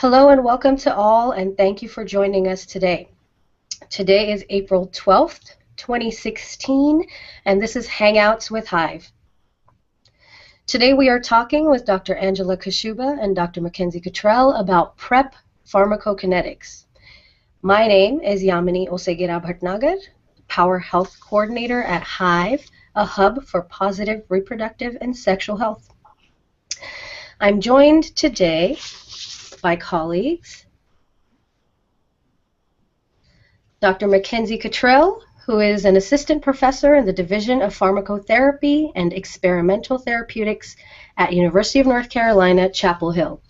Hello and welcome to all, and thank you for joining us today. Today is April 12th, 2016, and this is Hangouts with HIVE. Today we are talking with Dr. Angela Kashuba and Dr. Mackenzie Cottrell about PrEP pharmacokinetics. My name is Yamini Osegira Bhatnagar, Power Health Coordinator at HIVE, a hub for positive reproductive and sexual health. I'm joined today by colleagues, Dr. Mackenzie Cottrell, who is an assistant professor in the Division of Pharmacotherapy and Experimental Therapeutics at University of North Carolina, Chapel Hill.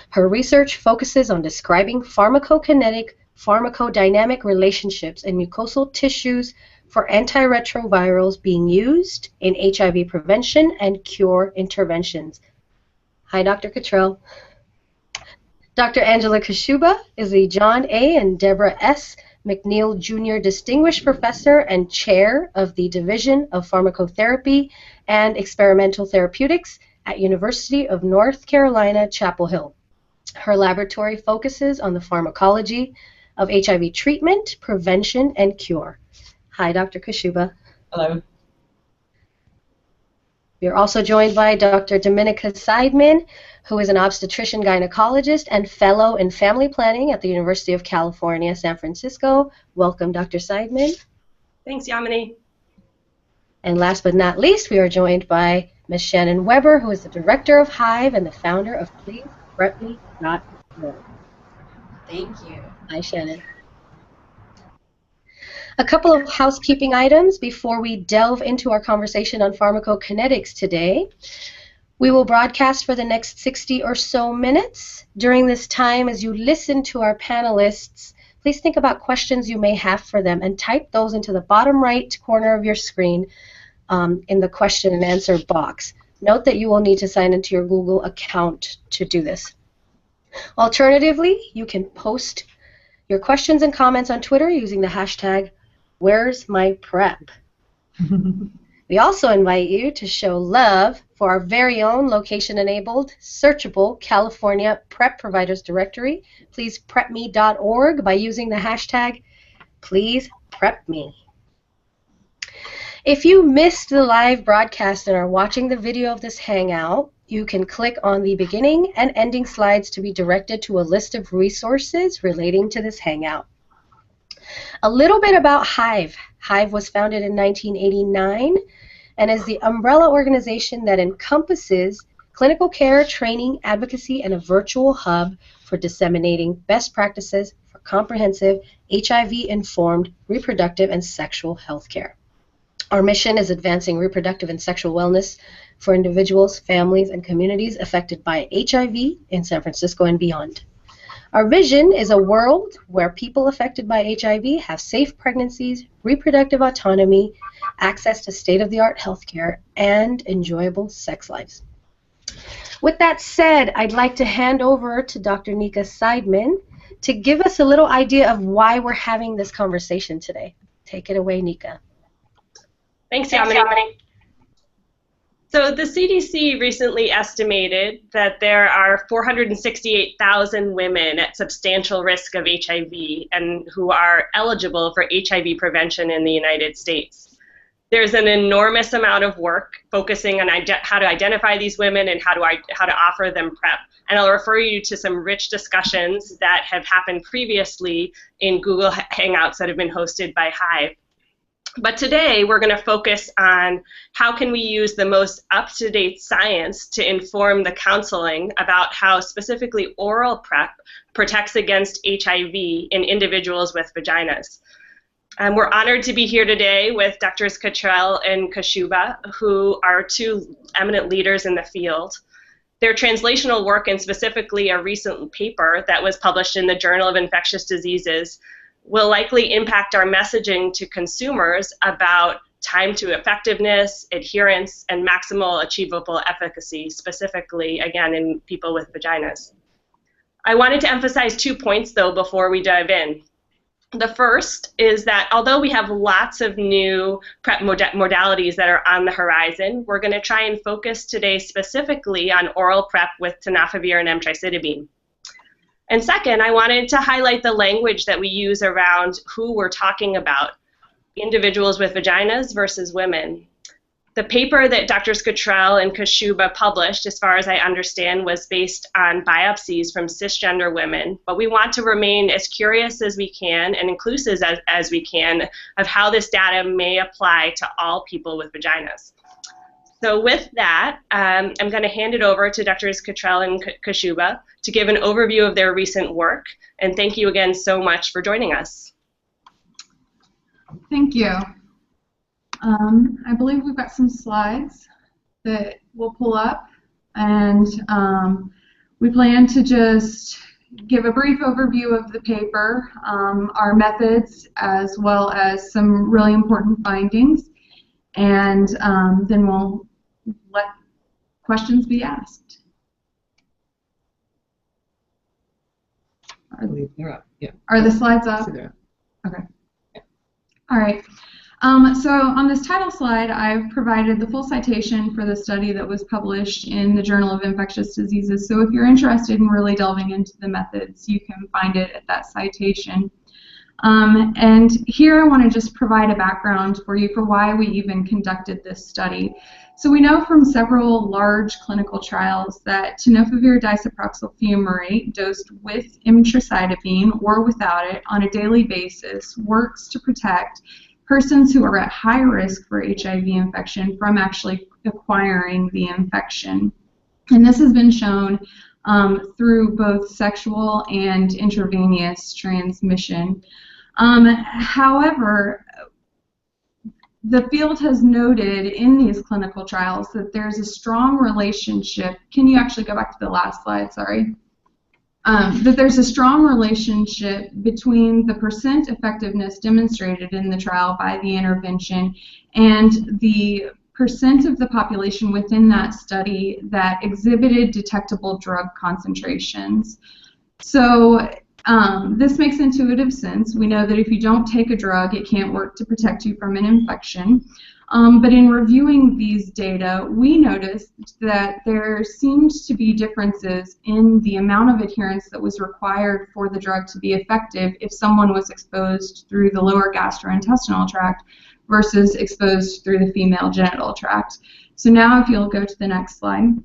Her research focuses on describing pharmacokinetic, pharmacodynamic relationships in mucosal tissues for antiretrovirals being used in HIV prevention and cure interventions. Hi, Dr. Cottrell. Dr. Angela Kashuba is the John A. and Deborah S. McNeil Jr. Distinguished Professor and Chair of the Division of Pharmacotherapy and Experimental Therapeutics at University of North Carolina, Chapel Hill. Her laboratory focuses on the pharmacology of HIV treatment, prevention, and cure. Hi, Dr. Kashuba. Hello. We are also joined by Dr. Nika Seidman, who is an obstetrician gynecologist and fellow in family planning at the University of California, San Francisco. Welcome, Dr. Seidman. Thanks, Yamini. And last but not least, we are joined by Ms. Shannon Weber, who is the director of HIVE and the founder of PleasePrepMe.org. Thank you. Hi, Shannon. A couple of housekeeping items before we delve into our conversation on pharmacokinetics today. We will broadcast for the next 60 or so minutes. During this time, as you listen to our panelists, please think about questions you may have for them and type those into the bottom right corner of your screen in the question and answer box. Note that you will need to sign into your Google account to do this. Alternatively, you can post your questions and comments on Twitter using the hashtag Where's My Prep? We also invite you to show love for our very own location-enabled, searchable California PrEP Providers Directory. Please PrepMe.org by using the hashtag PleasePrepMe. If you missed the live broadcast and are watching the video of this Hangout, you can click on the beginning and ending slides to be directed to a list of resources relating to this Hangout. A little bit about HIVE. HIVE was founded in 1989 and is the umbrella organization that encompasses clinical care, training, advocacy, and a virtual hub for disseminating best practices for comprehensive HIV-informed reproductive and sexual health care. Our mission is advancing reproductive and sexual wellness for individuals, families, and communities affected by HIV in San Francisco and beyond. Our vision is a world where people affected by HIV have safe pregnancies, reproductive autonomy, access to state-of-the-art healthcare, and enjoyable sex lives. With that said, I'd like to hand over to Dr. Nika Seidman to give us a little idea of why we're having this conversation today. Take it away, Nika. Thanks, Yamini. So the CDC recently estimated that there are 468,000 women at substantial risk of HIV and who are eligible for HIV prevention in the United States. There's an enormous amount of work focusing on how to identify these women and how to offer them PrEP. And I'll refer you to some rich discussions that have happened previously in Google Hangouts that have been hosted by HIVE. But today we're going to focus on how can we use the most up-to-date science to inform the counseling about how specifically oral PrEP protects against HIV in individuals with vaginas. We're honored to be here today with Drs. Cottrell and Kashuba, who are two eminent leaders in the field. Their translational work, and specifically a recent paper that was published in the Journal of Infectious Diseases, will likely impact our messaging to consumers about time to effectiveness, adherence, and maximal achievable efficacy, specifically, again, in people with vaginas. I wanted to emphasize 2 points, though, before we dive in. The first is that although we have lots of new PrEP modalities that are on the horizon, we're going to try and focus today specifically on oral PrEP with tenofovir and emtricitabine. And second, I wanted to highlight the language that we use around who we're talking about, individuals with vaginas versus women. The paper that Drs. Cottrell and Kashuba published, as far as I understand, was based on biopsies from cisgender women, but we want to remain as curious as we can and inclusive as we can of how this data may apply to all people with vaginas. So with that, I'm going to hand it over to Drs. Cottrell and Kashuba to give an overview of their recent work, and thank you again so much for joining us. Thank you. I believe we've got some slides that we'll pull up, and we plan to just give a brief overview of the paper, our methods, as well as some really important findings, and then we'll let questions be asked. They're up. Yeah. Are the slides up? So they're up. Okay. All right. So on this title slide, I've provided the full citation for the study that was published in the Journal of Infectious Diseases. So if you're interested in really delving into the methods, you can find it at that citation. And here I want to just provide a background for you for why we even conducted this study. So we know from several large clinical trials that tenofovir disoproxil fumarate dosed with emtricitabine or without it on a daily basis works to protect persons who are at high risk for HIV infection from actually acquiring the infection. And this has been shown through both sexual and intravenous transmission. However, the field has noted in these clinical trials that there's a strong relationship. Can you actually go back to the last slide? Sorry. That there's a strong relationship between the percent effectiveness demonstrated in the trial by the intervention and the percent of the population within that study that exhibited detectable drug concentrations. So this makes intuitive sense. We know that if you don't take a drug, it can't work to protect you from an infection. But in reviewing these data, we noticed that there seems to be differences in the amount of adherence that was required for the drug to be effective if someone was exposed through the lower gastrointestinal tract versus exposed through the female genital tract. So now if you'll go to the next slide.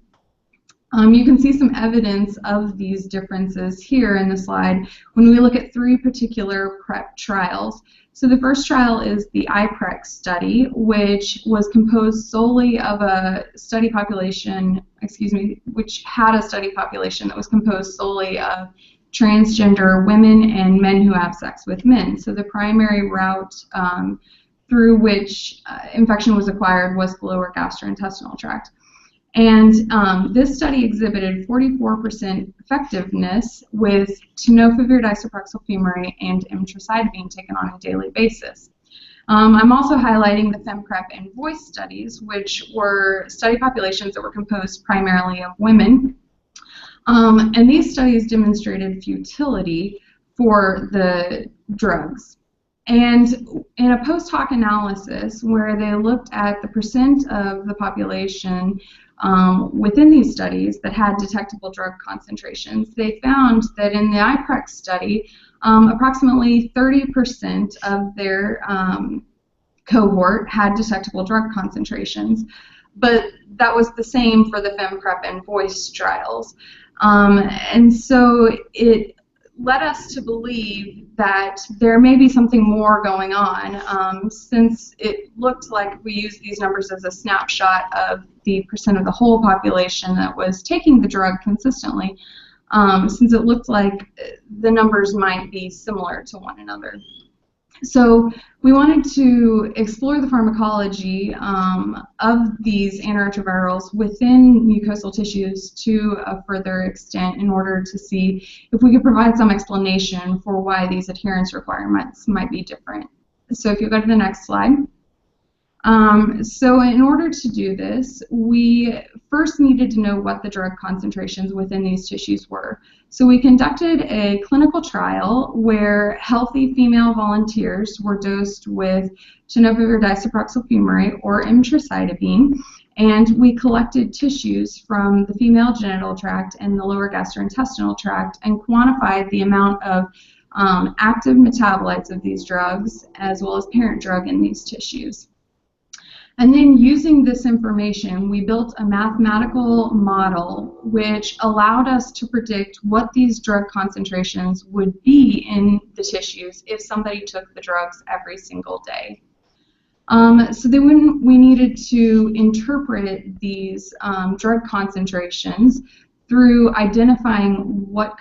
You can see some evidence of these differences here in the slide when we look at three particular PrEP trials. So the first trial is the IPREC study, which was composed solely of a study population, which had a study population that was composed solely of transgender women and men who have sex with men. So the primary route through which infection was acquired was the lower gastrointestinal tract. And this study exhibited 44% effectiveness with tenofovir disoproxil fumarate and emtricitabine taken on a daily basis. I'm also highlighting the PrEP and VOICE studies, which were study populations that were composed primarily of women. And these studies demonstrated futility for the drugs. And in a post hoc analysis where they looked at the percent of the population within these studies that had detectable drug concentrations, they found that in the IPREC study, approximately 30% of their cohort had detectable drug concentrations. But that was the same for the PrEP and VOICE trials. And so it led us to believe that there may be something more going on, since it looked like we used these numbers as a snapshot of the percent of the whole population that was taking the drug consistently, since it looked like the numbers might be similar to one another. So we wanted to explore the pharmacology of these antiretrovirals within mucosal tissues to a further extent in order to see if we could provide some explanation for why these adherence requirements might be different. So if you go to the next slide. So in order to do this, we first needed to know what the drug concentrations within these tissues were. So we conducted a clinical trial where healthy female volunteers were dosed with tenofovir disoproxil fumarate or emtricitabine, And we collected tissues from the female genital tract and the lower gastrointestinal tract and quantified the amount of active metabolites of these drugs as well as parent drug in these tissues. And then using this information, we built a mathematical model which allowed us to predict what these drug concentrations would be in the tissues if somebody took the drugs every single day. So then when we needed to interpret these drug concentrations through identifying what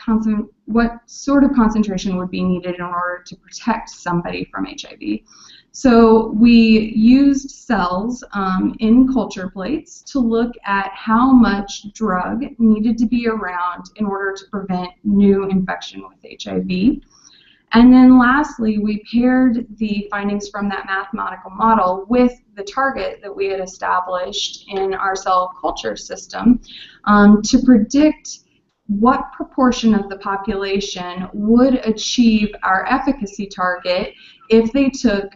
sort of concentration would be needed in order to protect somebody from HIV. So we used cells in culture plates to look at how much drug needed to be around in order to prevent new infection with HIV. And then lastly, we paired the findings from that mathematical model with the target that we had established in our cell culture system to predict what proportion of the population would achieve our efficacy target if they took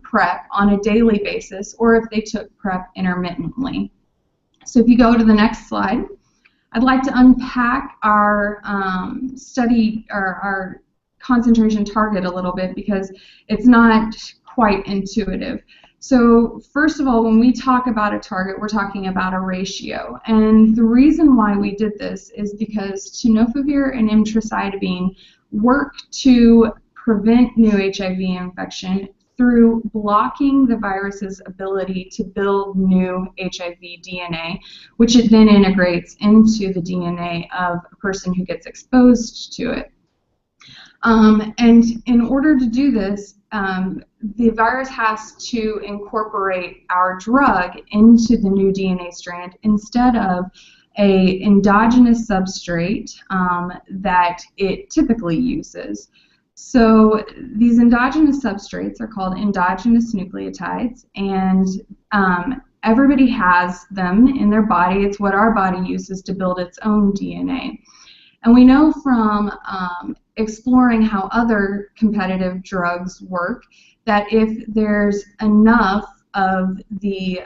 PrEP on a daily basis or if they took PrEP intermittently. So if you go to the next slide, I'd like to unpack our study, or our concentration target a little bit because it's not quite intuitive. So first of all, when we talk about a target, we're talking about a ratio. And the reason why we did this is because tenofovir and emtricitabine work to prevent new HIV infection through blocking the virus's ability to build new HIV DNA, which it then integrates into the DNA of a person who gets exposed to it. And in order to do this, the virus has to incorporate our drug into the new DNA strand instead of an endogenous substrate that it typically uses. So these endogenous substrates are called endogenous nucleotides, and everybody has them in their body. It's what our body uses to build its own DNA. And we know from exploring how other competitive drugs work that if there's enough of the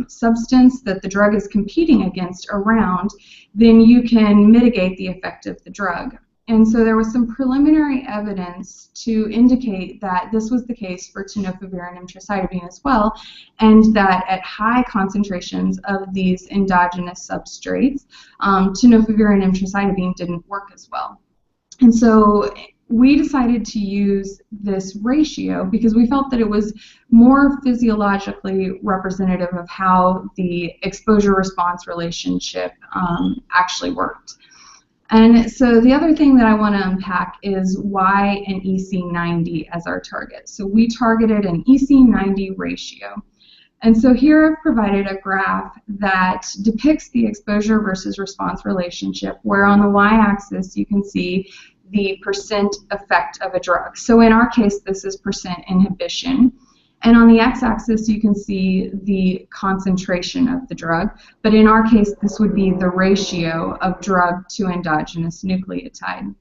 substance that the drug is competing against around, then you can mitigate the effect of the drug. And so there was some preliminary evidence to indicate that this was the case for tenofovir and emtricitabine as well, and that at high concentrations of these endogenous substrates, tenofovir and emtricitabine didn't work as well. And so we decided to use this ratio because we felt that it was more physiologically representative of how the exposure-response relationship actually worked. And so the other thing that I want to unpack is why an EC90 as our target. So we targeted an EC90 ratio. And so here I've provided a graph that depicts the exposure versus response relationship, where on the y-axis you can see the percent effect of a drug. So in our case, this is percent inhibition. And on the x-axis, you can see the concentration of the drug. But in our case, this would be the ratio of drug to endogenous nucleotide.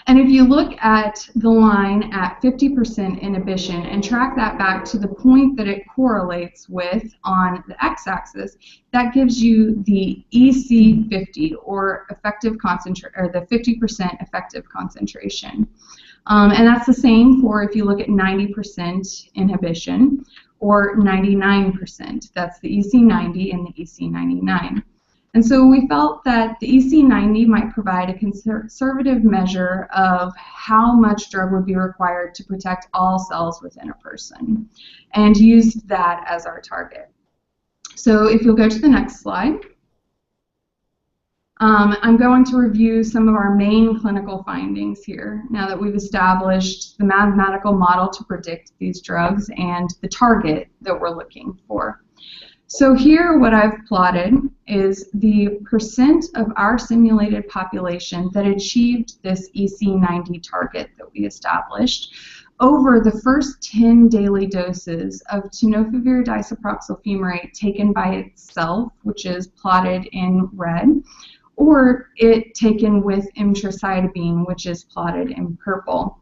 And if you look at the line at 50% inhibition and track that back to the point that it correlates with on the x-axis, that gives you the EC50, or effective concentration, or the 50% effective concentration. And that's the same for if you look at 90% inhibition or 99%. That's the EC90 and the EC99. And so we felt that the EC90 might provide a conservative measure of how much drug would be required to protect all cells within a person, and used that as our target. So if you'll go to the next slide. I'm going to review some of our main clinical findings here now that we've established the mathematical model to predict these drugs and the target that we're looking for. So here what I've plotted is the percent of our simulated population that achieved this EC90 target that we established over the first 10 daily doses of tenofovir disoproxil fumarate taken by itself, which is plotted in red, or it taken with emtricitabine, which is plotted in purple.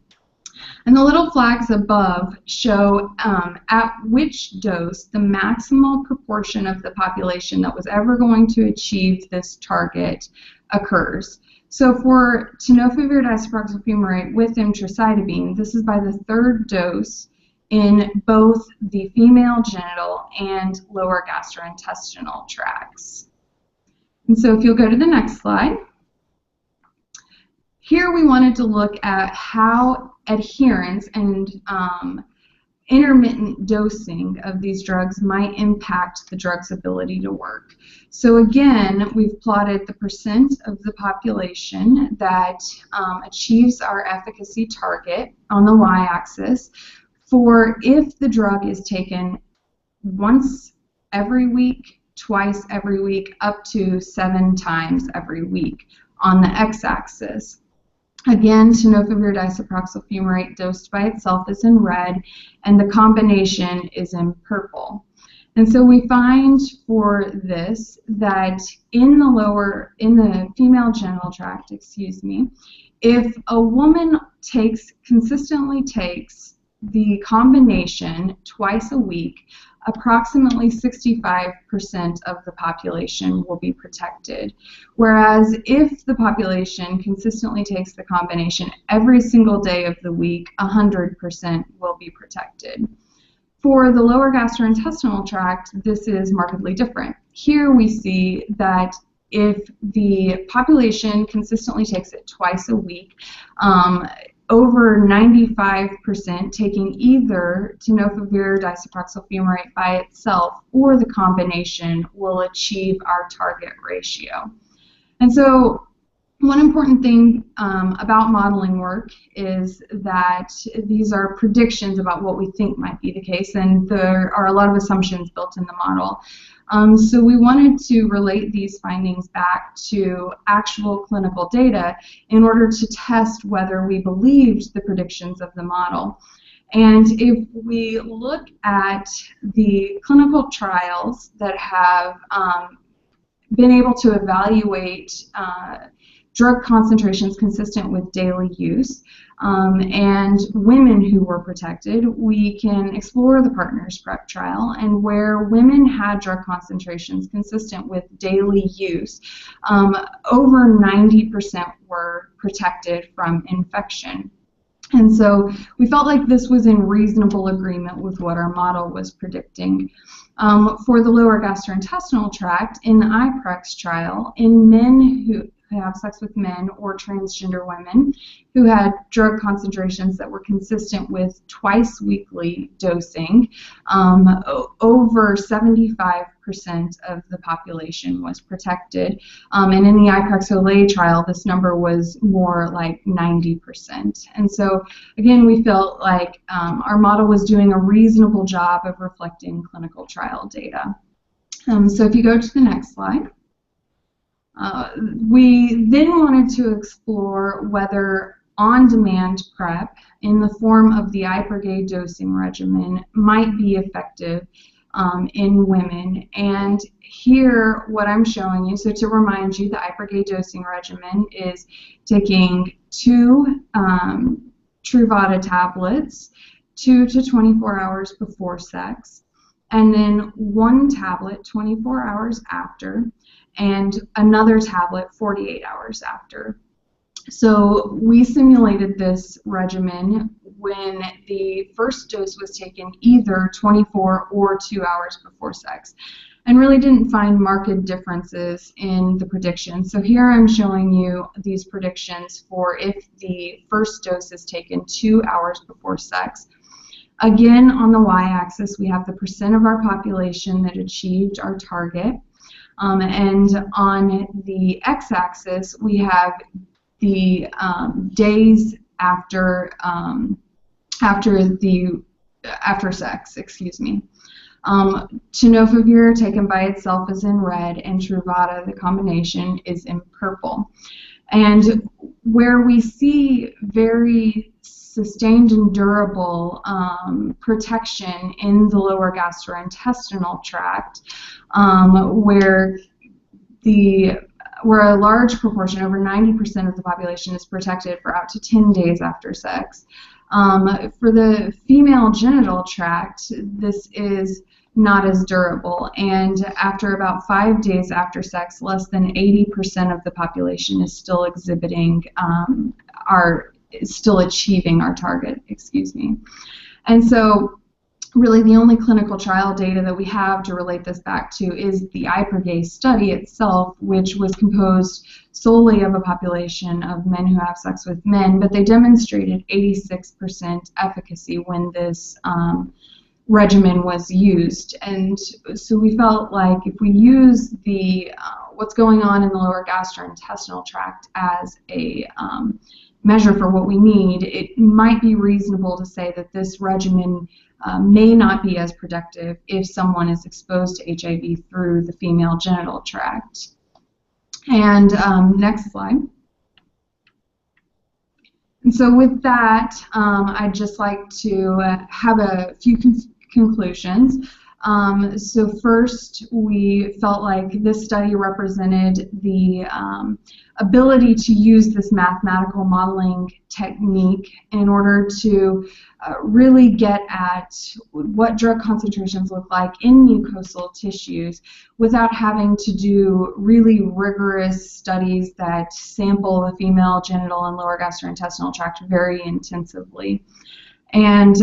And the little flags above show at which dose the maximal proportion of the population that was ever going to achieve this target occurs. So for tenofovir disoproxil fumarate with emtricitabine, this is by the 3rd dose in both the female genital and lower gastrointestinal tracts. And so if you'll go to the next slide. Here we wanted to look at how adherence and intermittent dosing of these drugs might impact the drug's ability to work. So again, we've plotted the percent of the population that achieves our efficacy target on the y-axis for if the drug is taken once every week, twice every week, up to 7 times every week on the x-axis. Again, tenofovir disoproxil fumarate dosed by itself is in red, and the combination is in purple. And so we find for this that in the female genital tract, if a woman consistently takes the combination twice a week, approximately 65% of the population will be protected. Whereas if the population consistently takes the combination every single day of the week, 100% will be protected. For the lower gastrointestinal tract, this is markedly different. Here we see that if the population consistently takes it twice a week, over 95% taking either tenofovir disoproxil fumarate by itself or the combination will achieve our target ratio. And so one important thing about modeling work is that these are predictions about what we think might be the case, and there are a lot of assumptions built in the model. So we wanted to relate these findings back to actual clinical data in order to test whether we believed the predictions of the model. And if we look at the clinical trials that have been able to evaluate drug concentrations consistent with daily use, and women who were protected, we can explore the Partners PrEP trial, and where women had drug concentrations consistent with daily use, over 90% were protected from infection. And so we felt like this was in reasonable agreement with what our model was predicting. For the lower gastrointestinal tract, in the IPREX trial, in men who have sex with men or transgender women who had drug concentrations that were consistent with twice weekly dosing, over 75% of the population was protected. And in the IPREX-Olay trial, this number was more like 90%. And so, again, we felt like our model was doing a reasonable job of reflecting clinical trial data. So if you go to the next slide. We then wanted to explore whether on-demand PrEP in the form of the iPergade dosing regimen might be effective in women. And here what I'm showing you, so to remind you, the iPergade dosing regimen is taking 2 Truvada tablets 2 to 24 hours before sex, and then 1 tablet 24 hours after, and another tablet 48 hours after. So we simulated this regimen when the first dose was taken either 24 or 2 hours before sex, and really didn't find marked differences in the predictions. So here I'm showing you these predictions for if the first dose is taken 2 hours before sex. Again, on the y-axis, we have the percent of our population that achieved our target. And on the x-axis, we have the days after sex. Tenofovir taken by itself is in red, and Truvada, the combination, is in purple. And where we see very sustained and durable protection in the lower gastrointestinal tract, where a large proportion, over 90% of the population, is protected for out to 10 days after sex. For the female genital tract, this is not as durable, and after about 5 days after sex, less than 80% of the population is still exhibiting, still achieving our target, excuse me. And so really the only clinical trial data that we have to relate this back to is the iPrEP study itself, which was composed solely of a population of men who have sex with men, but they demonstrated 86% efficacy when this regimen was used. And so we felt like if we use the what's going on in the lower gastrointestinal tract as a measure for what we need, it might be reasonable to say that this regimen may not be as productive if someone is exposed to HIV through the female genital tract. And next slide. And so with that, I'd just like to have a few conclusions. So first, we felt like this study represented the ability to use this mathematical modeling technique in order to really get at what drug concentrations look like in mucosal tissues without having to do really rigorous studies that sample the female genital and lower gastrointestinal tract very intensively. And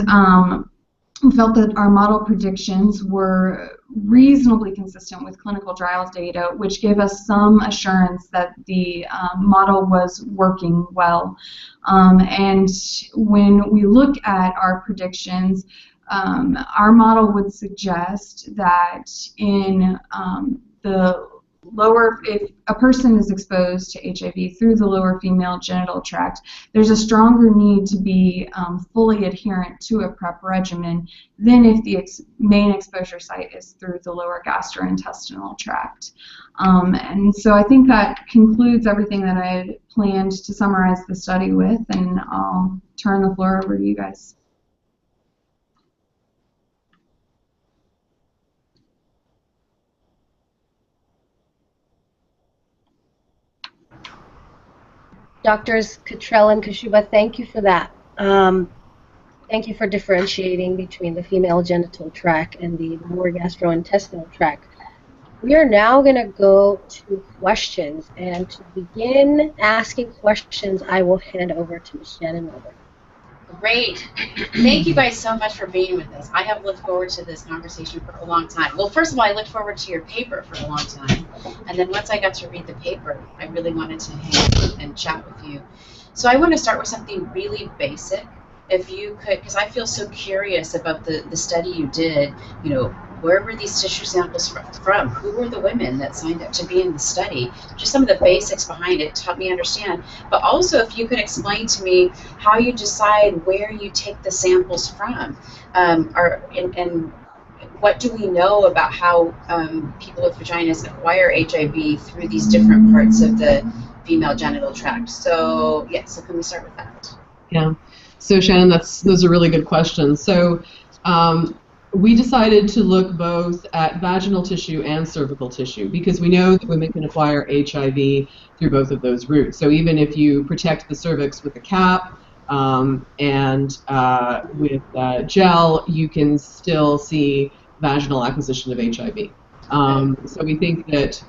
we felt that our model predictions were reasonably consistent with clinical trials data, which gave us some assurance that the model was working well. And when we look at our predictions, our model would suggest that in the lower, if a person is exposed to HIV through the lower female genital tract, there's a stronger need to be fully adherent to a PrEP regimen than if the main exposure site is through the lower gastrointestinal tract. And so I think that concludes everything that I had planned to summarize the study with, and I'll turn the floor over to you guys. Doctors Cottrell and Kashuba, thank you for that. Thank you for differentiating between the female genital tract and the lower gastrointestinal tract. We are now going to go to questions, and to begin asking questions, I will hand over to Ms. Shannon. Great. Thank you guys so much for being with us. I have looked forward to this conversation for a long time. Well, first of all, I looked forward to your paper for a long time. And then once I got to read the paper, I really wanted to hang and chat with you. So I want to start with something really basic. If you could, because I feel so curious about the study you did, you know, where were these tissue samples from? Who were the women that signed up to be in the study? Just some of the basics behind it to help me understand. But also, if you could explain to me how you decide where you take the samples from, and what do we know about how people with vaginas acquire HIV through these different parts of the female genital tract? So, yeah, so can we start with that? Yeah. So, Shannon, those are really good questions. So, we decided to look both at vaginal tissue and cervical tissue because we know that women can acquire HIV through both of those routes. So even if you protect the cervix with a cap and with gel, you can still see vaginal acquisition of HIV. So we think that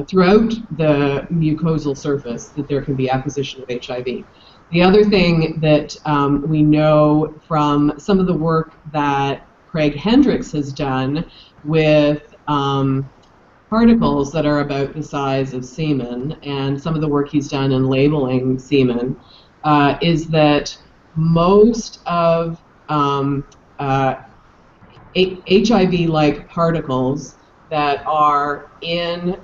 throughout the mucosal surface that there can be acquisition of HIV. The other thing that we know from some of the work that Craig Hendricks has done with particles that are about the size of semen, and some of the work he's done in labeling semen, is that most of HIV-like particles that are in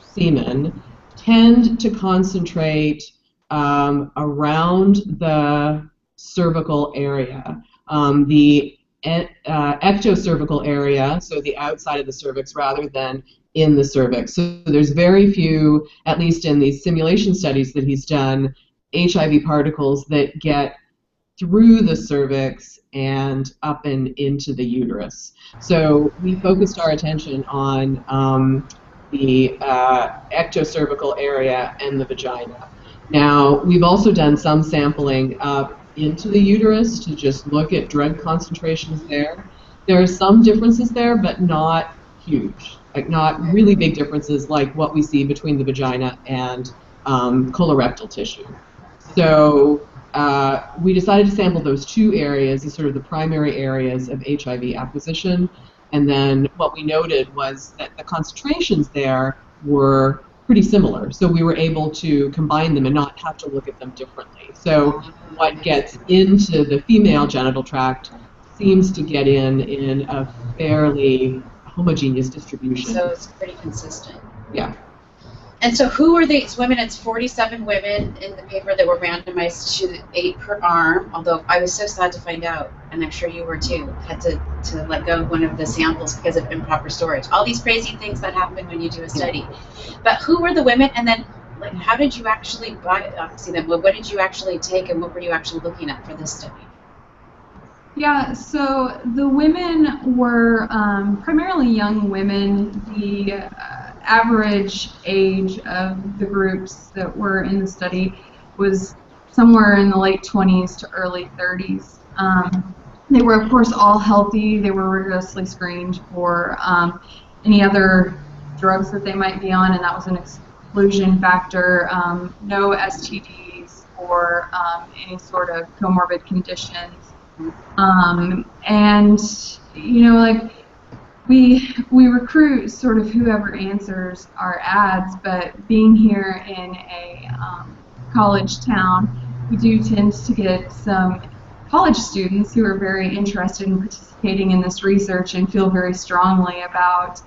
semen tend to concentrate around the cervical area. The ectocervical area, so the outside of the cervix rather than in the cervix. So there's very few, at least in these simulation studies that he's done, HIV particles that get through the cervix and up and into the uterus. So we focused our attention on the ectocervical area and the vagina. Now, we've also done some sampling into the uterus to just look at drug concentrations there. There are some differences there, but not huge, like not really big differences like what we see between the vagina and colorectal tissue. So we decided to sample those two areas as sort of the primary areas of HIV acquisition. And then what we noted was that the concentrations there were pretty similar. So we were able to combine them and not have to look at them differently. So what gets into the female genital tract seems to get in a fairly homogeneous distribution. So it's pretty consistent. Yeah. And so who are these women? It's 47 women in the paper that were randomized to 8 per arm, although I was so sad to find out, and I'm sure you were too, had to let go of one of the samples because of improper storage. All these crazy things that happen when you do a study. But who were the women, and then like, how did you actually biopsy them? What did you actually take, and what were you actually looking at for this study? Yeah, so the women were primarily young women. The average age of the groups that were in the study was somewhere in the late 20s to early 30s. They were, of course, all healthy. They were rigorously screened for any other drugs that they might be on, and that was an exclusion factor. No STDs or any sort of comorbid conditions. And, you know, like, we recruit sort of whoever answers our ads, but being here in a college town, we do tend to get some college students who are very interested in participating in this research and feel very strongly about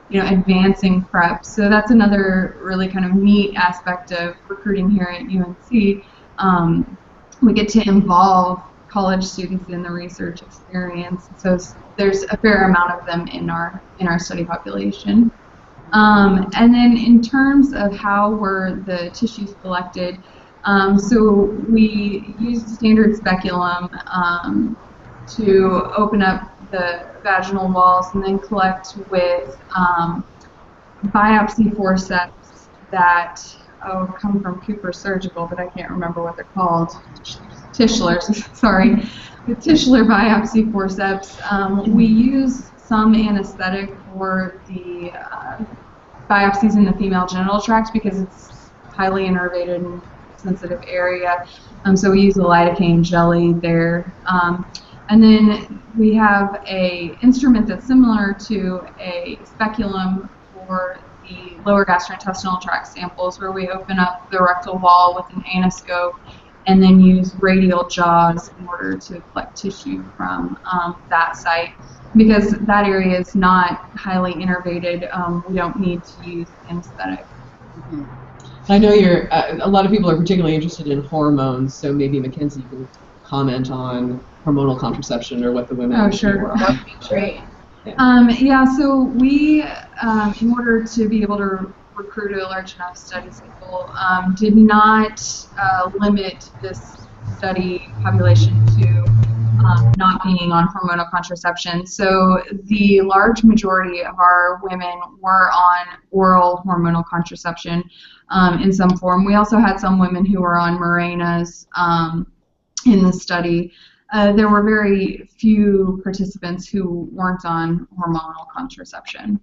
you know, advancing PrEP. So that's another really kind of neat aspect of recruiting here at UNC. We get to involve college students in the research experience, so there's a fair amount of them in our study population. And then in terms of how were the tissues collected, so we used standard speculum to open up the vaginal walls and then collect with biopsy forceps that come from Cooper Surgical, but I can't remember what they're called. Tischlers, sorry. With Tischler biopsy forceps, we use some anesthetic for the biopsies in the female genital tract because it's highly innervated and sensitive area. So we use a lidocaine jelly there. And then we have a instrument that's similar to a speculum for the lower gastrointestinal tract samples, where we open up the rectal wall with an anoscope and then use radial jaws in order to collect tissue from that site. Because that area is not highly innervated, we don't need to use anesthetic. Mm-hmm. I know a lot of people are particularly interested in hormones, so maybe Mackenzie can comment on hormonal contraception or what the women Oh, sure. That would be great. Yeah, so we, in order to be able to recruit a large enough study sample, did not limit this study population to not being on hormonal contraception. So the large majority of our women were on oral hormonal contraception in some form. We also had some women who were on Mirenas in the study. There were very few participants who weren't on hormonal contraception.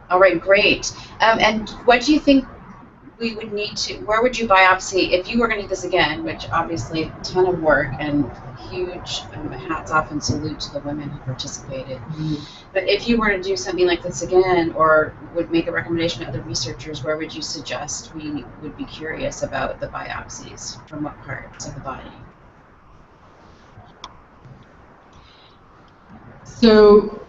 All right, great. And what do you think we would need to, where would you biopsy if you were going to do this again, which obviously a ton of work and huge hats off and salute to the women who participated. Mm-hmm. But if you were to do something like this again, or would make a recommendation to other researchers, where would you suggest we would be curious about the biopsies? From what parts of the body? So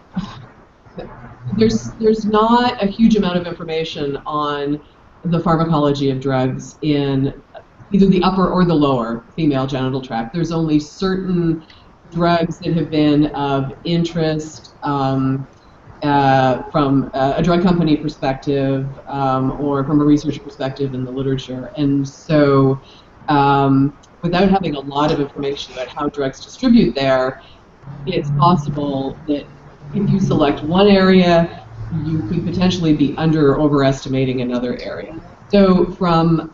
there's not a huge amount of information on the pharmacology of drugs in either the upper or the lower female genital tract. There's only certain drugs that have been of interest from a drug company perspective or from a research perspective in the literature. And so without having a lot of information about how drugs distribute there, it's possible that if you select one area, you could potentially be under or overestimating another area. So from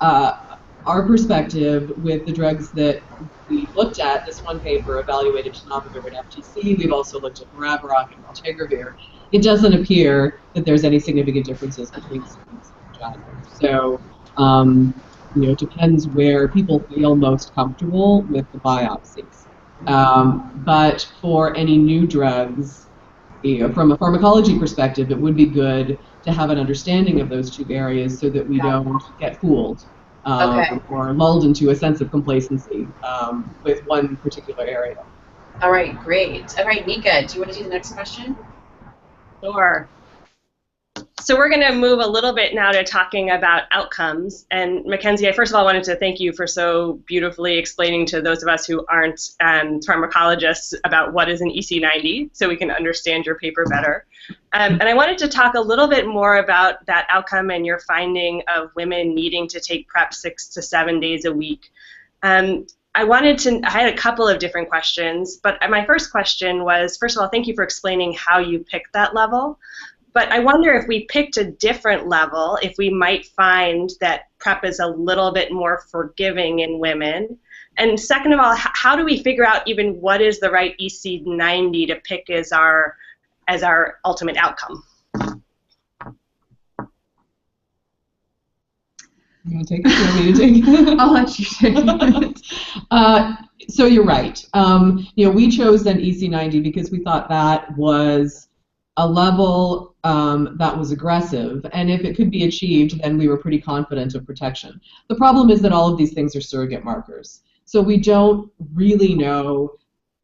our perspective with the drugs that we looked at, this one paper evaluated tenofovir and FTC. We've also looked at maraviroc and valtegravir. It doesn't appear that there's any significant differences between students and vagina. So, it depends where people feel most comfortable with the biopsies. But for any new drugs, from a pharmacology perspective, it would be good to have an understanding of those two areas so that we don't get fooled or lulled into a sense of complacency with one particular area. All right, great. All right, Nika, do you want to do the next question? Sure. So we're going to move a little bit now to talking about outcomes. And Mackenzie, I first of all wanted to thank you for so beautifully explaining to those of us who aren't pharmacologists about what is an EC90 so we can understand your paper better. And I wanted to talk a little bit more about that outcome and your finding of women needing to take PrEP 6 to 7 days a week. I had a couple of different questions, but my first question was, first of all, thank you for explaining how you picked that level. But I wonder if we picked a different level, if we might find that PrEP is a little bit more forgiving in women. And second of all, how do we figure out even what is the right EC90 to pick as our ultimate outcome? You want to take it? You want me to take it? I'll let you take it. So you're right. We chose an EC90 because we thought that was a level that was aggressive, and if it could be achieved, then we were pretty confident of protection. The problem is that all of these things are surrogate markers, so we don't really know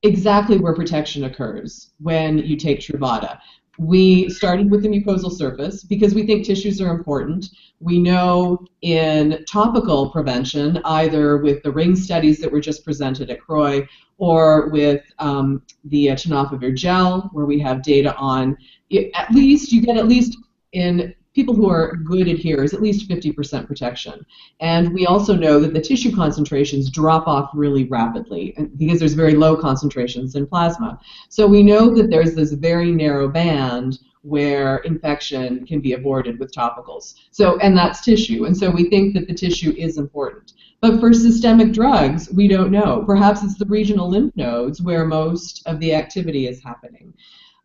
exactly where protection occurs when you take Truvada. We started with the mucosal surface because we think tissues are important. We know in topical prevention, either with the ring studies that were just presented at CROI or with the tenofovir gel, where we have data on, you get at least in people who are good adherers, at least 50% protection. And we also know that the tissue concentrations drop off really rapidly because there's very low concentrations in plasma. So we know that there's this very narrow band where infection can be avoided with topicals. And that's tissue. And so we think that the tissue is important. But for systemic drugs, we don't know. Perhaps it's the regional lymph nodes where most of the activity is happening.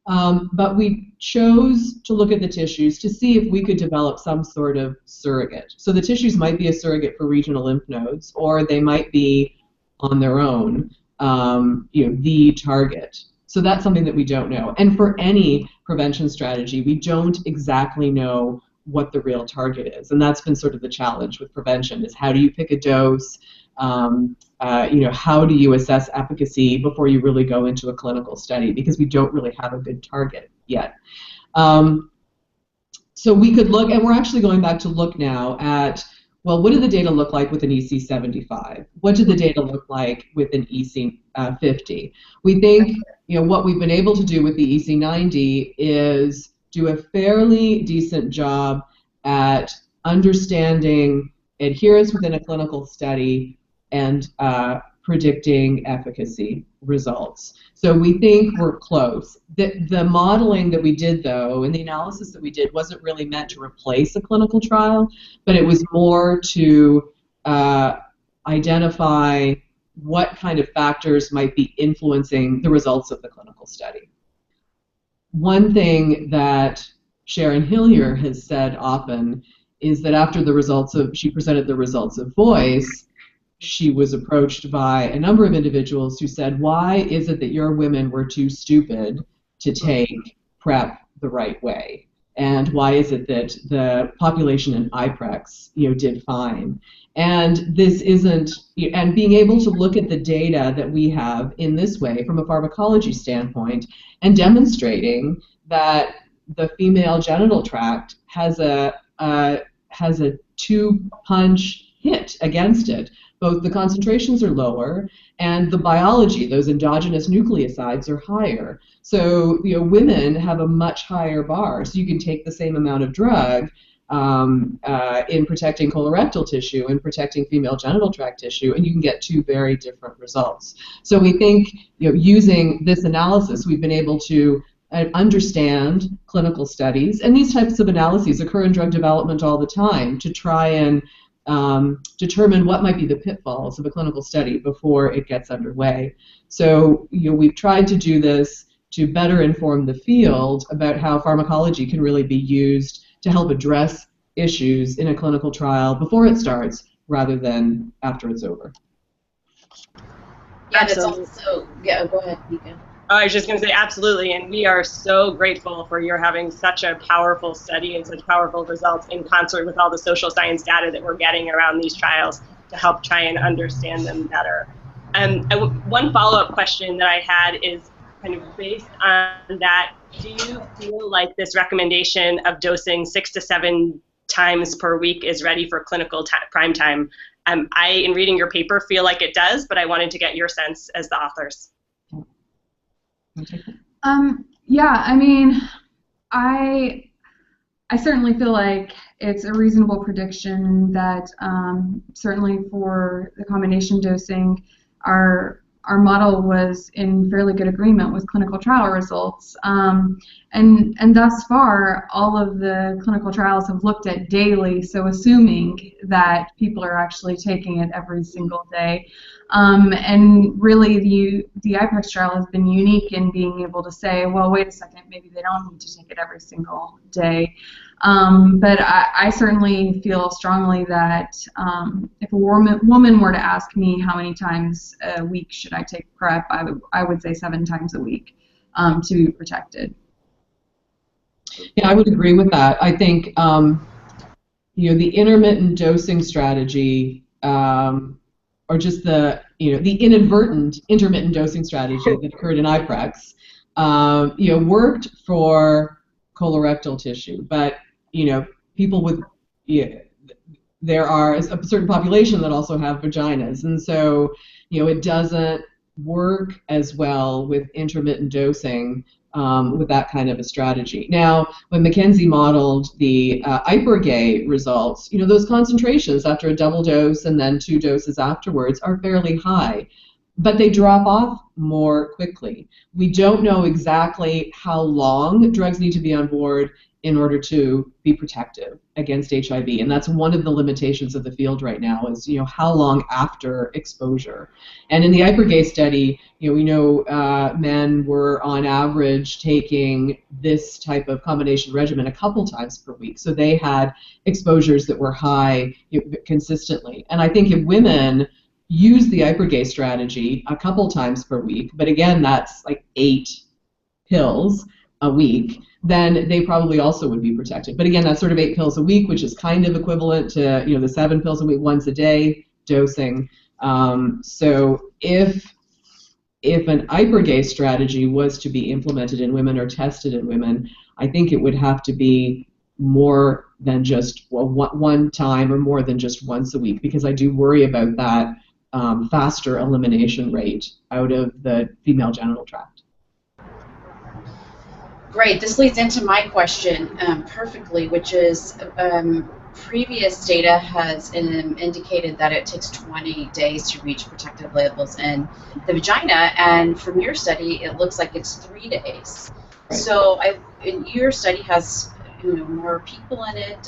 But we chose to look at the tissues to see if we could develop some sort of surrogate. So the tissues might be a surrogate for regional lymph nodes, or they might be on their own, the target. So that's something that we don't know. And for any prevention strategy, we don't exactly know what the real target is. And that's been sort of the challenge with prevention, is how do you pick a dose? How do you assess efficacy before you really go into a clinical study? Because we don't really have a good target yet. So we could look, and we're actually going back to look now at, well, what do the data look like with an EC75? What do the data look like with an EC50? We think, what we've been able to do with the EC90 is do a fairly decent job at understanding adherence within a clinical study and predicting efficacy results. So we think we're close. The modeling that we did, though, and the analysis that we did wasn't really meant to replace a clinical trial, but it was more to identify what kind of factors might be influencing the results of the clinical study. One thing that Sharon Hillier has said often is that after she presented the results of VOICE, she was approached by a number of individuals who said, why is it that your women were too stupid to take PrEP the right way? And why is it that the population in IPREX, did fine? And this isn't, and being able to look at the data that we have in this way from a pharmacology standpoint and demonstrating that the female genital tract has a two-punch hit against it. Both the concentrations are lower and the biology, those endogenous nucleosides, are higher. So women have a much higher bar. So you can take the same amount of drug in protecting colorectal tissue and protecting female genital tract tissue, and you can get two very different results. So we think using this analysis, we've been able to understand clinical studies, and these types of analyses occur in drug development all the time to try and determine what might be the pitfalls of a clinical study before it gets underway. So we've tried to do this to better inform the field about how pharmacology can really be used to help address issues in a clinical trial before it starts rather than after it's over. Yeah, and it's also, yeah, go ahead, Nika. I was just going to say absolutely, and we are so grateful for your having such a powerful study and such powerful results in concert with all the social science data that we're getting around these trials to help try and understand them better. One follow-up question that I had is kind of based on that. Do you feel like this recommendation of dosing 6 to 7 times per week is ready for clinical prime time? I, in reading your paper, feel like it does, but I wanted to get your sense as the authors. Yeah, I mean, I certainly feel like it's a reasonable prediction that certainly for the combination dosing, our model was in fairly good agreement with clinical trial results. And thus far, all of the clinical trials have looked at daily, so assuming that people are actually taking it every single day. And really, the IPREX trial has been unique in being able to say, well, wait a second, maybe they don't need to take it every single day. But I certainly feel strongly that if a woman were to ask me how many times a week should I take PrEP, I would say 7 times a week to be protected. Yeah, I would agree with that. I think the intermittent dosing strategy, or just the the inadvertent intermittent dosing strategy that occurred in IPREX, worked for colorectal tissue, but people with there are a certain population that also have vaginas, and so it doesn't work as well with intermittent dosing with that kind of a strategy. Now, when Mackenzie modeled the IPREGAY results, those concentrations after a double dose and then 2 doses afterwards are fairly high, but they drop off more quickly. We don't know exactly how long drugs need to be on board in order to be protective against HIV, and that's one of the limitations of the field right now is how long after exposure. And in the IPREGAY study, we know men were on average taking this type of combination regimen a couple times per week, so they had exposures that were high consistently. And I think if women use the IPREGAY strategy a couple times per week, but again, that's like 8 pills a week, then they probably also would be protected. But again, that's sort of 8 pills a week, which is kind of equivalent to the 7 pills a week, once a day dosing. So if an IPREGAY strategy was to be implemented in women or tested in women, I think it would have to be more than just one time or more than just once a week, because I do worry about that faster elimination rate out of the female genital tract. Great. This leads into my question perfectly, which is previous data has indicated that it takes 20 days to reach protective levels in the vagina, and from your study, it looks like it's 3 days. Right. So your study has more people in it.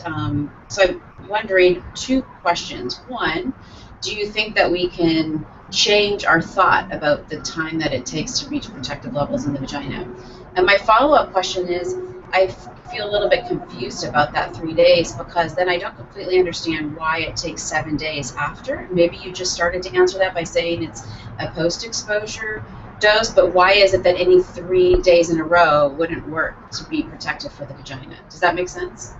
So I'm wondering 2 questions. One, do you think that we can change our thought about the time that it takes to reach protective levels in the vagina? And my follow-up question is, I feel a little bit confused about that 3 days, because then I don't completely understand why it takes 7 days after. Maybe you just started to answer that by saying it's a post-exposure dose, but why is it that any 3 days in a row wouldn't work to be protective for the vagina? Does that make sense?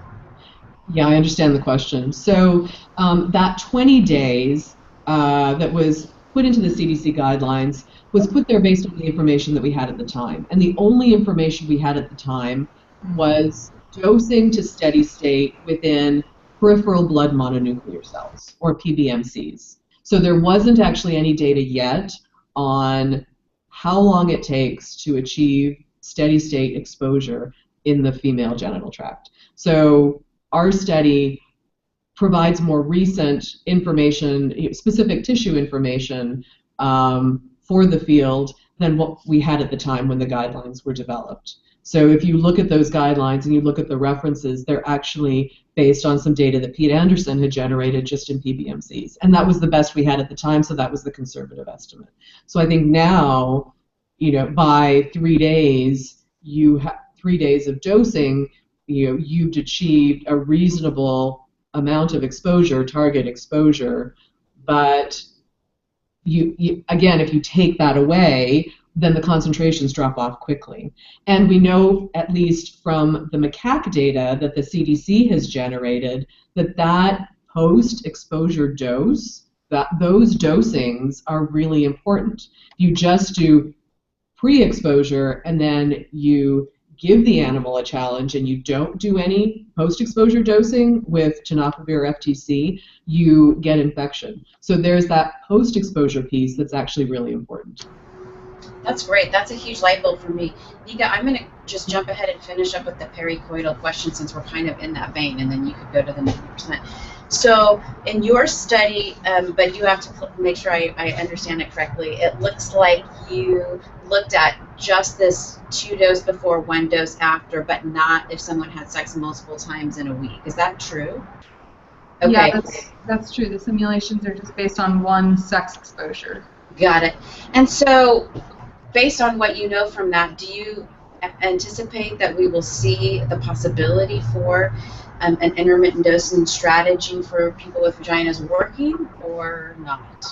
Yeah, I understand the question. So that 20 days that was put into the CDC guidelines was put there based on the information that we had at the time. And the only information we had at the time was dosing to steady state within peripheral blood mononuclear cells, or PBMCs. So there wasn't actually any data yet on how long it takes to achieve steady state exposure in the female genital tract. So our study provides more recent information, specific tissue information for the field than what we had at the time when the guidelines were developed. So if you look at those guidelines and you look at the references, they're actually based on some data that Pete Anderson had generated just in PBMCs. And that was the best we had at the time, so that was the conservative estimate. So I think now, by 3 days, 3 days of dosing, you've achieved a reasonable amount of exposure, target exposure, but again, if you take that away, then the concentrations drop off quickly. And we know, at least from the macaque data that the CDC has generated, that post-exposure dose, that those dosings are really important. You just do pre-exposure and then you give the animal a challenge and you don't do any post-exposure dosing with tenofovir FTC, you get infection. So there's that post-exposure piece that's actually really important. That's great. That's a huge light bulb for me. Nika, I'm going to just jump ahead and finish up with the pericoital question since we're kind of in that vein, and then you could go to the 90%. So in your study, but you have to make sure I understand it correctly, it looks like you looked at just this 2 dose before, 1 dose after, but not if someone had sex multiple times in a week. Is that true? Okay. Yeah, that's true. The simulations are just based on 1 sex exposure. Got it. And so, based on what you know from that, do you anticipate that we will see the possibility for an intermittent dosing strategy for people with vaginas working or not?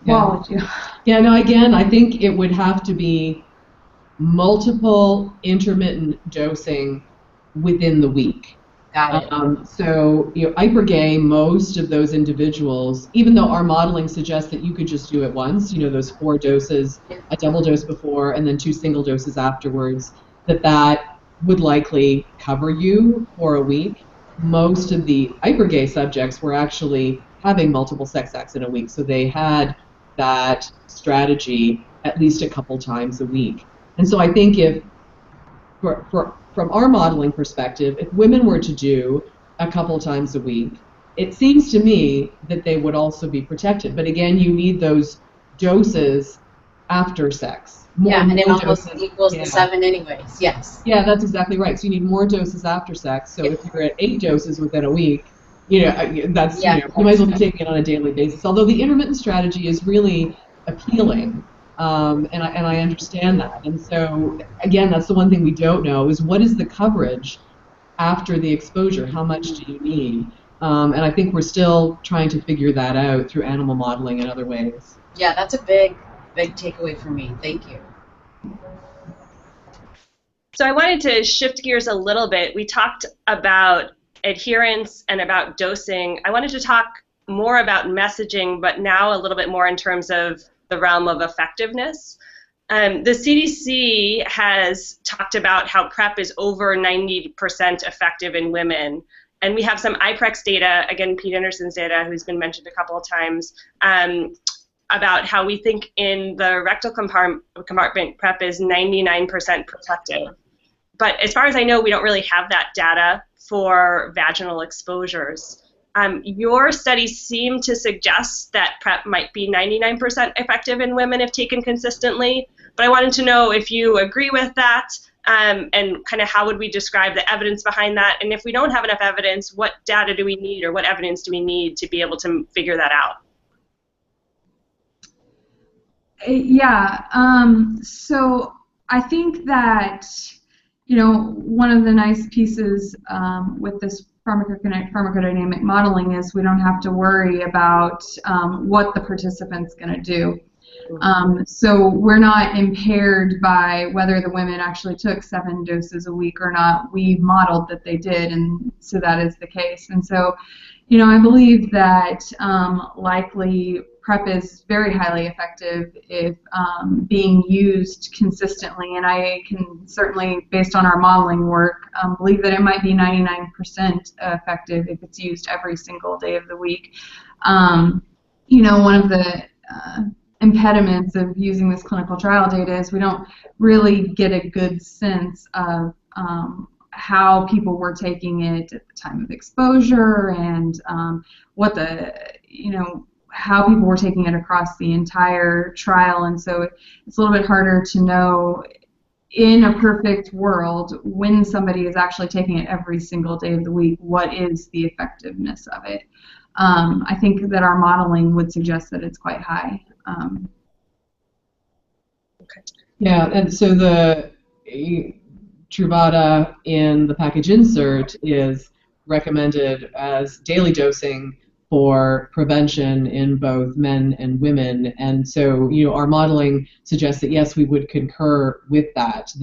Yeah, no, again, I think it would have to be multiple intermittent dosing within the week. Got it. So, hypergay, most of those individuals, even though our modeling suggests that you could just do it once, those 4 doses, a double dose before, and then 2 single doses afterwards, that would likely cover you for a week. Most of the hypergay subjects were actually having multiple sex acts in a week, so they had that strategy at least a couple times a week. And so I think if, from our modeling perspective, if women were to do a couple times a week, it seems to me that they would also be protected. But again, you need those doses after sex. And it almost equals the 7 anyways, yes. Yeah, that's exactly right. So you need more doses after sex. So if you're at 8 doses within a week, that's, you might as well be taking it on a daily basis. Although the intermittent strategy is really appealing. And I understand that. And so, again, that's the one thing we don't know is what is the coverage after the exposure? How much do you need? And I think we're still trying to figure that out through animal modeling and other ways. Yeah, that's a big takeaway for me. Thank you. So I wanted to shift gears a little bit. We talked about adherence and about dosing. I wanted to talk more about messaging, but now a little bit more in terms of the realm of effectiveness. The CDC has talked about how PrEP is over 90% effective in women. And we have some IPREX data, again, Pete Anderson's data, who's been mentioned a couple of times, about how we think in the rectal compartment PrEP is 99% protective. But as far as I know, we don't really have that data for vaginal exposures. Your studies seem to suggest that PrEP might be 99% effective in women if taken consistently, but I wanted to know if you agree with that, and kind of how would we describe the evidence behind that, and if we don't have enough evidence, what data do we need or what evidence do we need to be able to figure that out? Yeah, so I think that, one of the nice pieces with this pharmacodynamic modeling is we don't have to worry about what the participant's going to do. So we're not impaired by whether the women actually took 7 doses a week or not. We modeled that they did, and so that is the case. And so, I believe that likely PrEP is very highly effective if being used consistently, and I can certainly, based on our modeling work, believe that it might be 99% effective if it's used every single day of the week. One of the impediments of using this clinical trial data is we don't really get a good sense of how people were taking it at the time of exposure and what the, how people were taking it across the entire trial, and so it's a little bit harder to know in a perfect world when somebody is actually taking it every single day of the week, what is the effectiveness of it. I think that our modeling would suggest that it's quite high. Okay. Yeah, and so the Truvada in the package insert is recommended as daily dosing for prevention in both men and women, and so our modeling suggests that yes, we would concur with that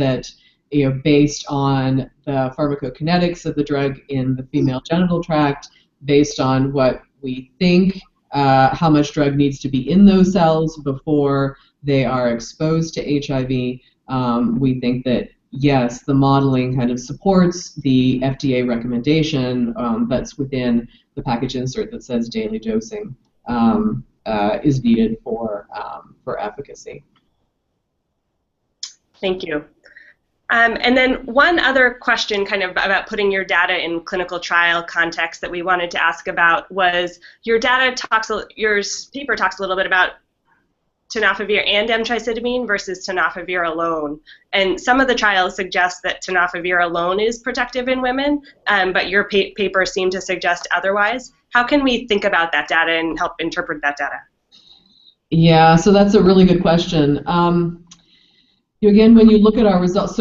based on the pharmacokinetics of the drug in the female genital tract, based on what we think how much drug needs to be in those cells before they are exposed to HIV, we think that yes, the modeling kind of supports the FDA recommendation that's within the package insert that says daily dosing is needed for efficacy. Thank you. And then one other question kind of about putting your data in clinical trial context that we wanted to ask about was your paper talks a little bit about tenofovir and emtricitabine versus tenofovir alone. And some of the trials suggest that tenofovir alone is protective in women, but your paper seemed to suggest otherwise. How can we think about that data and help interpret that data? Yeah, so that's a really good question. Again, when you look at our results,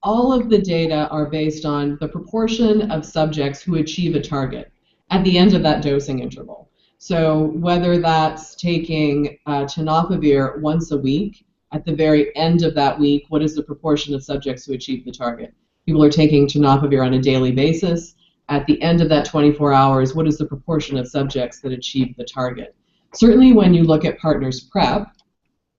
all of the data are based on the proportion of subjects who achieve a target at the end of that dosing interval. So whether that's taking tenofovir once a week, at the very end of that week, what is the proportion of subjects who achieve the target? People are taking tenofovir on a daily basis. At the end of that 24 hours, what is the proportion of subjects that achieve the target? Certainly when you look at Partners PrEP,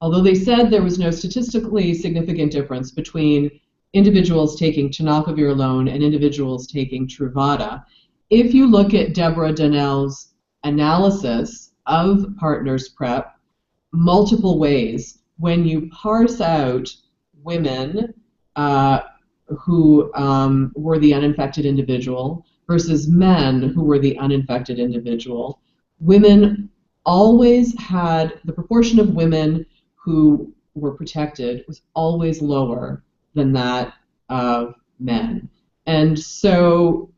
although they said there was no statistically significant difference between individuals taking tenofovir alone and individuals taking Truvada, if you look at Deborah Donnell's analysis of Partners PrEP multiple ways, when you parse out women who were the uninfected individual versus men who were the uninfected individual, women always had, the proportion of women who were protected was always lower than that of men. And so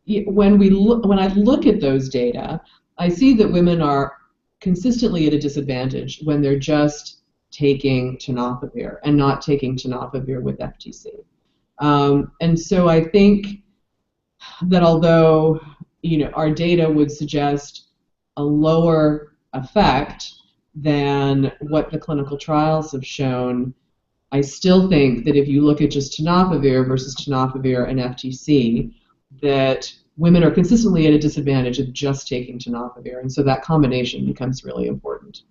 when I look at those data, I see that women are consistently at a disadvantage when they're just taking tenofovir and not taking tenofovir with FTC. And so I think that although our data would suggest a lower effect than what the clinical trials have shown, I still think that if you look at just tenofovir versus tenofovir and FTC, that women are consistently at a disadvantage of just taking tenofovir, and so that combination becomes really important.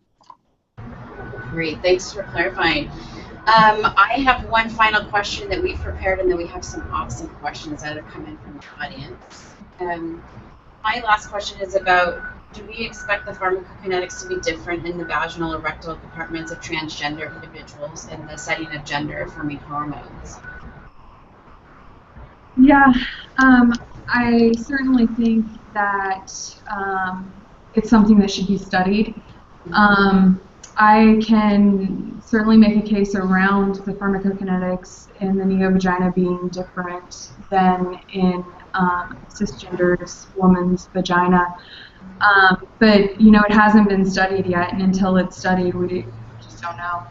Great, thanks for clarifying. I have one final question that we've prepared, and then we have some awesome questions that have come in from the audience. My last question is about, do we expect the pharmacokinetics to be different in the vaginal or rectal compartments of transgender individuals in the setting of gender-affirming hormones? Yeah, I certainly think that it's something that should be studied. I can certainly make a case around the pharmacokinetics in the neovagina being different than in cisgendered woman's vagina. But it hasn't been studied yet, and until it's studied, we just don't know.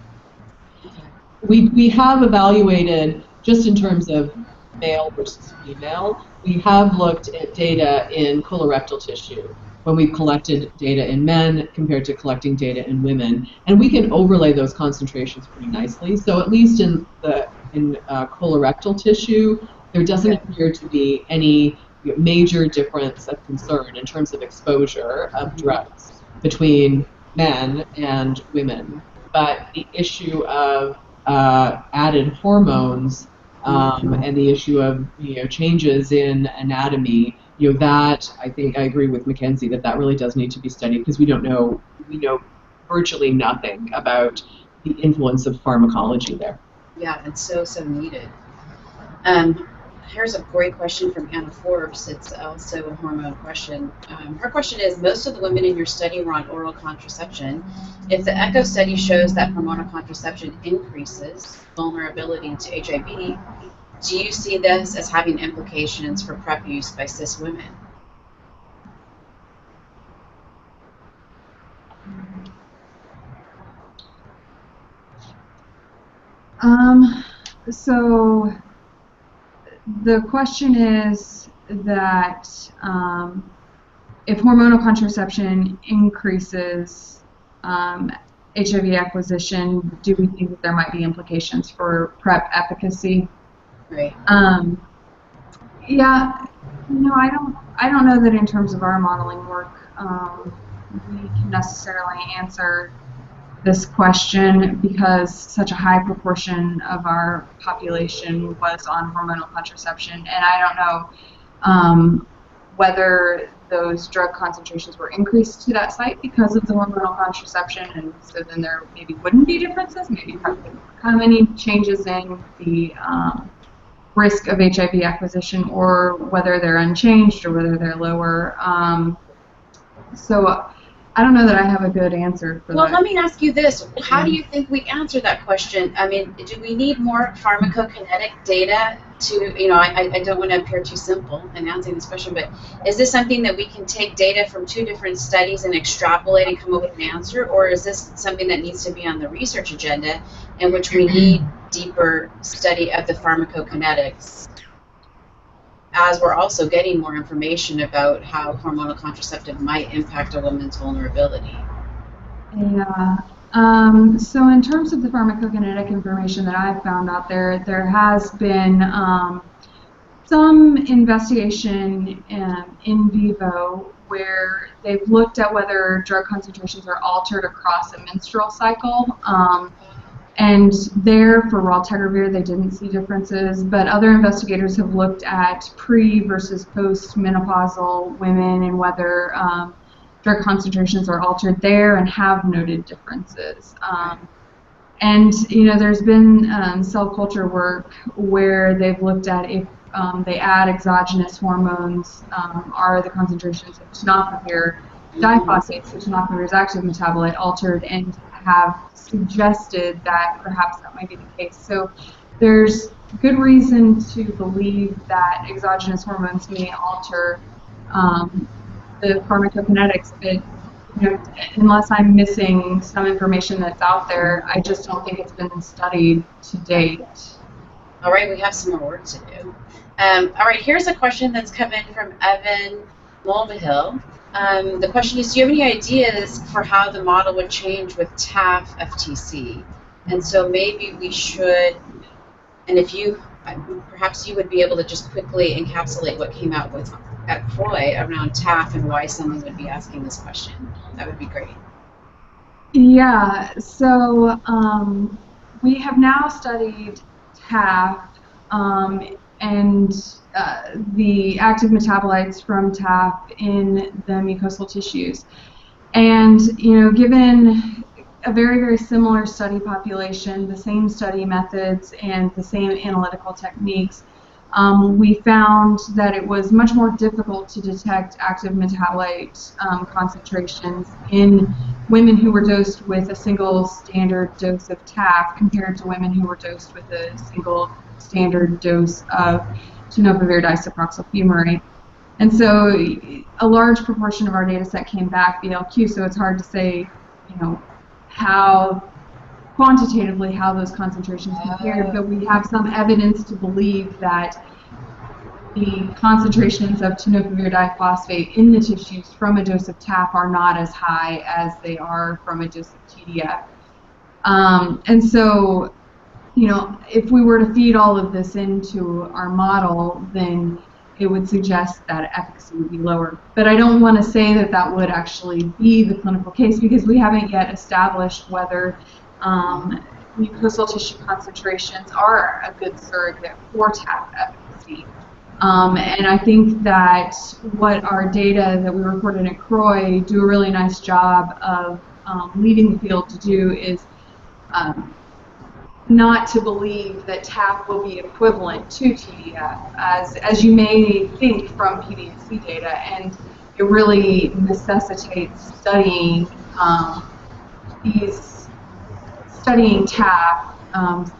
We have evaluated, just in terms of male versus female, we have looked at data in colorectal tissue when we've collected data in men compared to collecting data in women, and we can overlay those concentrations pretty nicely. So at least in colorectal tissue, there doesn't appear to be any major difference of concern in terms of exposure of drugs between men and women. But the issue of added hormones and the issue of changes in anatomy, that I think I agree with Mackenzie that really does need to be studied, because we know virtually nothing about the influence of pharmacology there. Yeah, it's so needed. here's a great question from Anna Forbes. It's also a hormone question. Her question is, most of the women in your study were on oral contraception. If the ECHO study shows that hormonal contraception increases vulnerability to HIV, do you see this as having implications for PrEP use by cis women? So the question is that if hormonal contraception increases HIV acquisition, do we think that there might be implications for PrEP efficacy? Right. Yeah, no, I don't know that in terms of our modeling work we can necessarily answer this question because such a high proportion of our population was on hormonal contraception, and I don't know whether those drug concentrations were increased to that site because of the hormonal contraception, and so then there maybe wouldn't be differences, maybe how many changes in the risk of HIV acquisition, or whether they're unchanged or whether they're lower. So I don't know that I have a good answer for that. Well, let me ask you this. How do you think we answer that question? I mean, do we need more pharmacokinetic data to, I don't want to appear too simple in answering this question, but is this something that we can take data from 2 different studies and extrapolate and come up with an answer, or is this something that needs to be on the research agenda in which we need deeper study of the pharmacokinetics, as we're also getting more information about how hormonal contraceptive might impact a woman's vulnerability? Yeah. So in terms of the pharmacokinetic information that I've found out there, there has been some investigation in vivo where they've looked at whether drug concentrations are altered across a menstrual cycle. And there, for raltegravir, they didn't see differences, but other investigators have looked at pre- versus post-menopausal women and whether drug concentrations are altered there and have noted differences. And, there's been cell culture work where they've looked at if they add exogenous hormones, are the concentrations of tenofovir diphosphates, which tenofovir's active metabolite, altered, and have suggested that perhaps that might be the case. So there's good reason to believe that exogenous hormones may alter the pharmacokinetics, but unless I'm missing some information that's out there, I just don't think it's been studied to date. All right, we have some more work to do. All right, here's a question that's come in from Evan Mulvihill. The question is, do you have any ideas for how the model would change with Taff FTC? And so maybe we should, and if you, perhaps you would be able to just quickly encapsulate what came out with at CROI around Taff and why someone would be asking this question. That would be great. Yeah, so we have now studied Taff and the active metabolites from Taff in the mucosal tissues. And, given a very, very similar study population, the same study methods and the same analytical techniques, we found that it was much more difficult to detect active metabolite concentrations in women who were dosed with a single standard dose of Taff compared to women who were dosed with a single standard dose of tenofovir disoproxyl fumarate. And so a large proportion of our data set came back VLQ, so it's hard to say, how quantitatively how those concentrations compared, but we have some evidence to believe that the concentrations of tenofovir diphosphate in the tissues from a dose of Taff are not as high as they are from a dose of TDF. And so, if we were to feed all of this into our model, then it would suggest that efficacy would be lower. But I don't want to say that that would actually be the clinical case because we haven't yet established whether mucosal tissue concentrations are a good surrogate for Taff efficacy. And I think that what our data that we reported at CROI do a really nice job of leading the field to do is not to believe that TAF will be equivalent to TDF, as you may think from PDMC data, and it really necessitates studying TAF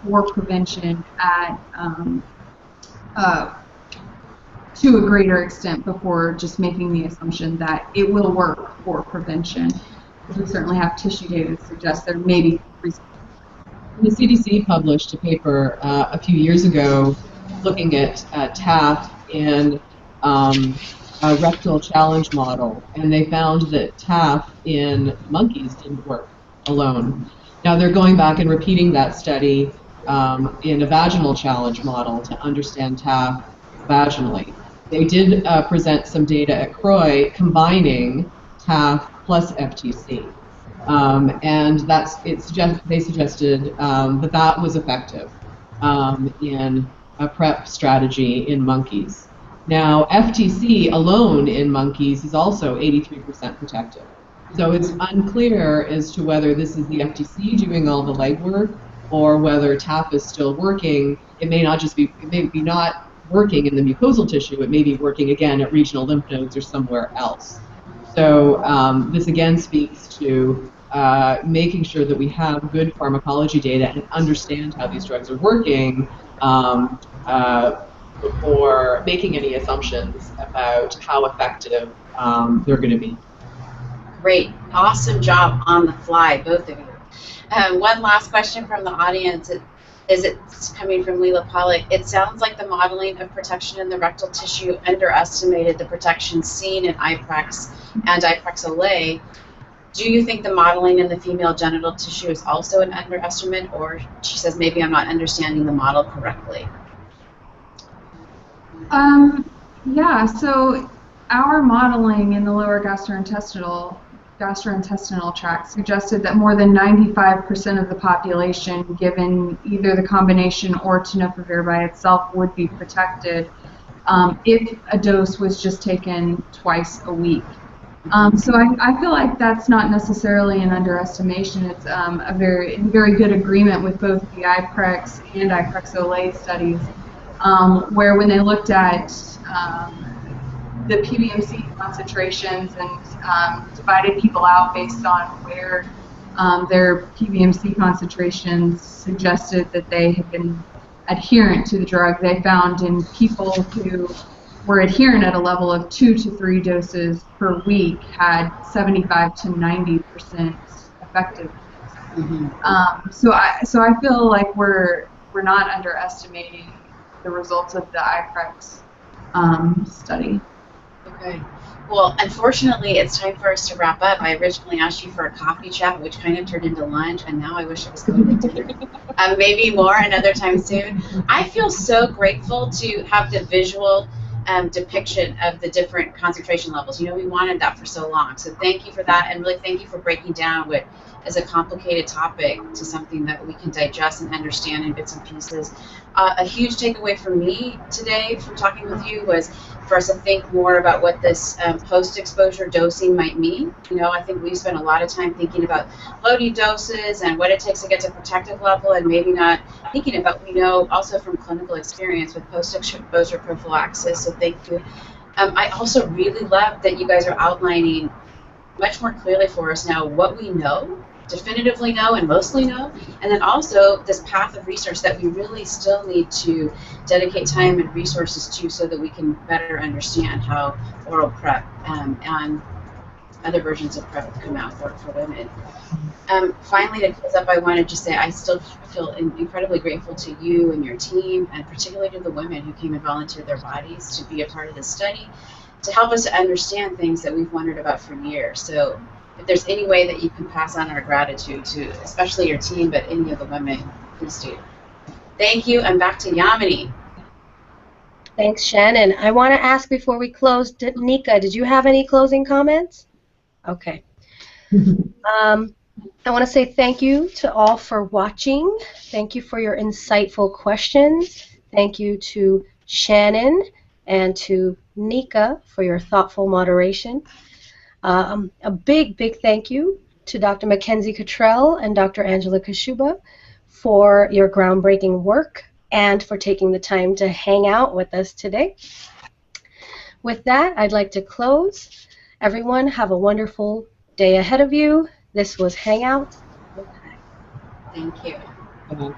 for prevention at to a greater extent before just making the assumption that it will work for prevention. We certainly have tissue data to suggest there may be reasons. The CDC published a paper a few years ago looking at TAF in a rectal challenge model, and they found that TAF in monkeys didn't work alone. Now they're going back and repeating that study in a vaginal challenge model to understand TAF vaginally. They did present some data at CROI combining TAF plus FTC. And they suggested that was effective in a PrEP strategy in monkeys. Now, FTC alone in monkeys is also 83% protective. So it's unclear as to whether this is the FTC doing all the legwork or whether TAF is still working. It may be not working in the mucosal tissue. It may be working again at regional lymph nodes or somewhere else. So this again speaks to making sure that we have good pharmacology data and understand how these drugs are working before making any assumptions about how effective they're going to be. Great. Awesome job on the fly, both of you. One last question from the audience. It's coming from Leela Pollock. It sounds like the modeling of protection in the rectal tissue underestimated the protection seen in IPREX and IPREX-Olay. Do you think the modeling in the female genital tissue is also an underestimate, or she says maybe I'm not understanding the model correctly? Yeah, so our modeling in the lower gastrointestinal tract suggested that more than 95% of the population, given either the combination or tenofovir by itself, would be protected if a dose was just taken twice a week. So I feel like that's not necessarily an underestimation. It's a very good agreement with both the IPREX and IPREX-Olay studies, where when they looked at the PBMC concentrations and divided people out based on where their PBMC concentrations suggested that they had been adherent to the drug, they found in people who were adherent at a level of 2 to 3 doses per week had 75 to 90% effectiveness. Mm-hmm. So I feel like we're not underestimating the results of the IPREX study. Okay. Well, unfortunately, it's time for us to wrap up. I originally asked you for a coffee chat, which kind of turned into lunch, and now I wish it was going to dinner. Maybe more another time soon. I feel so grateful to have the visual depiction of the different concentration levels. You know, we wanted that for so long. So thank you for that, and really thank you for breaking down what is a complicated topic to something that we can digest and understand in bits and pieces. A huge takeaway for me today from talking with you was for us to think more about what this post-exposure dosing might mean. You know, I think we've spent a lot of time thinking about loading doses and what it takes to get to protective level, and maybe not thinking about, we know also from clinical experience with post-exposure prophylaxis, so thank you. I also really love that you guys are outlining much more clearly for us now what we know, definitively know and mostly know, and then also this path of research that we really still need to dedicate time and resources to so that we can better understand how oral PrEP and other versions of PrEP come out for women. Finally, to close up, I wanted to say I still feel incredibly grateful to you and your team, and particularly to the women who came and volunteered their bodies to be a part of this study, to help us to understand things that we've wondered about for years. So if there's any way that you can pass on our gratitude to especially your team, but any of the women, please do. Thank you, and back to Yamini. Thanks, Shannon. I want to ask before we close, Nika, did you have any closing comments? Okay. I want to say thank you to all for watching. Thank you for your insightful questions. Thank you to Shannon and to Nika for your thoughtful moderation. A big thank you to Dr. Mackenzie Cottrell and Dr. Angela Kashuba for your groundbreaking work and for taking the time to hang out with us today. With that, I'd like to close. Everyone, have a wonderful day ahead of you. This was Hangout. Thank you. Uh-huh.